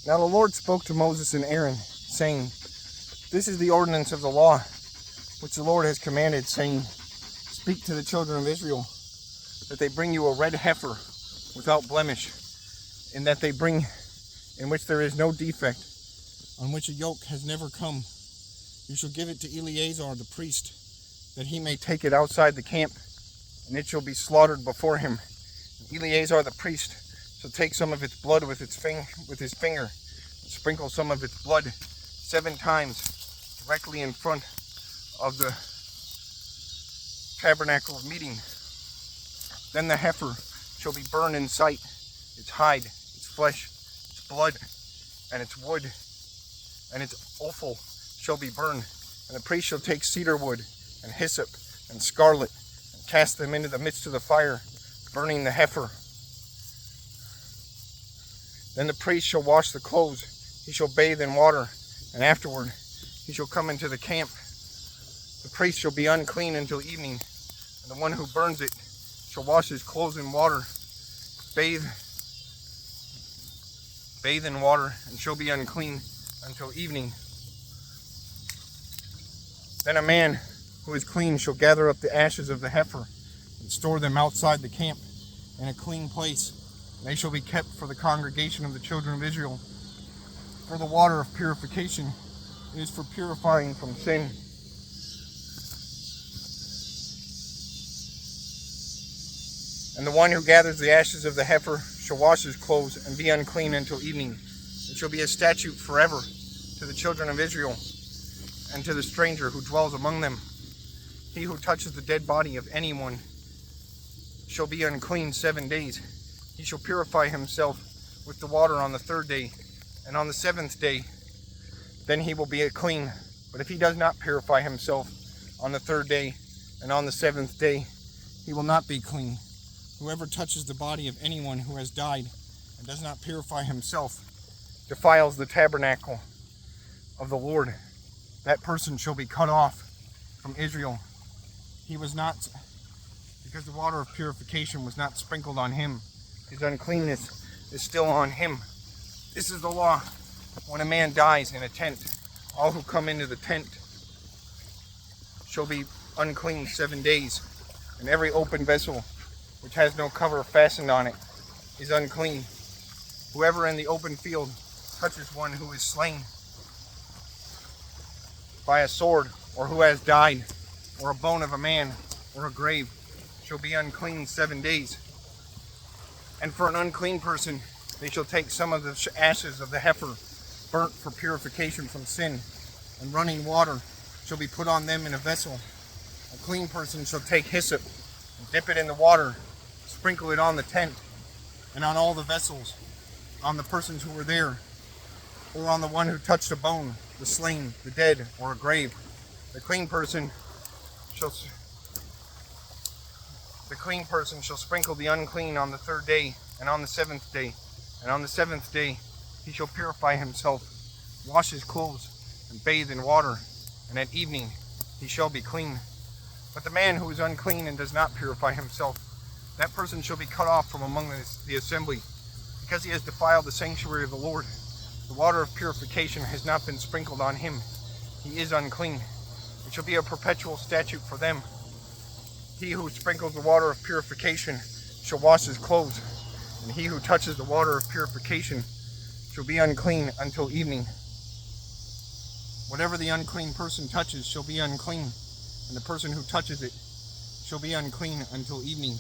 Now the Lord spoke to Moses and Aaron, saying, This is the ordinance of the law, which the Lord has commanded, saying, Speak to the children of Israel, that they bring you a red heifer without blemish, and that they bring in which there is no defect, on which a yoke has never come. You shall give it to Eleazar the priest, that he may take it outside the camp, and it shall be slaughtered before him. And Eleazar the priest shall take some of its blood with his finger, and sprinkle some of its blood 7 times directly in front of the tabernacle of meeting. Then the heifer shall be burned in sight, its hide, its flesh, its blood, and its wood, and its offal shall be burned. And the priest shall take cedar wood, and hyssop, and scarlet, and cast them into the midst of the fire, burning the heifer. Then the priest shall wash the clothes, he shall bathe in water, and afterward he shall come into the camp. The priest shall be unclean until evening, and the one who burns it shall wash his clothes in water, bathe in water, and shall be unclean until evening. Then a man who is clean shall gather up the ashes of the heifer, and store them outside the camp in a clean place. And they shall be kept for the congregation of the children of Israel. For the water of purification, it is for purifying from sin. And the one who gathers the ashes of the heifer shall wash his clothes and be unclean until evening. It shall be a statute forever to the children of Israel and to the stranger who dwells among them. He who touches the dead body of anyone shall be unclean 7 days. He shall purify himself with the water on the 3rd day, and on the 7th day, then he will be clean. But if he does not purify himself on the 3rd day and on the 7th day, he will not be clean. Whoever touches the body of anyone who has died and does not purify himself defiles the tabernacle of the Lord. That person shall be cut off from Israel. He was not, because the water of purification was not sprinkled on him. His uncleanness is still on him. This is the law. When a man dies in a tent, all who come into the tent shall be unclean 7 days, and every open vessel which has no cover fastened on it is unclean. Whoever in the open field touches one who is slain by a sword, or who has died, or a bone of a man, or a grave, shall be unclean 7 days. And for an unclean person, they shall take some of the ashes of the heifer, burnt for purification from sin, and running water shall be put on them in a vessel. A clean person shall take hyssop, and dip it in the water, sprinkle it on the tent, and on all the vessels, on the persons who were there, or on the one who touched a bone, the slain, the dead, or a grave. The clean person shall sprinkle the unclean on the 3rd day, and on the 7th day. And on the 7th day he shall purify himself, wash his clothes, and bathe in water, and at evening he shall be clean. But the man who is unclean and does not purify himself, that person shall be cut off from among the assembly, because he has defiled the sanctuary of the Lord. The water of purification has not been sprinkled on him. He is unclean. It shall be a perpetual statute for them. He who sprinkles the water of purification shall wash his clothes, and he who touches the water of purification shall be unclean until evening. Whatever the unclean person touches shall be unclean, and the person who touches it shall be unclean until evening.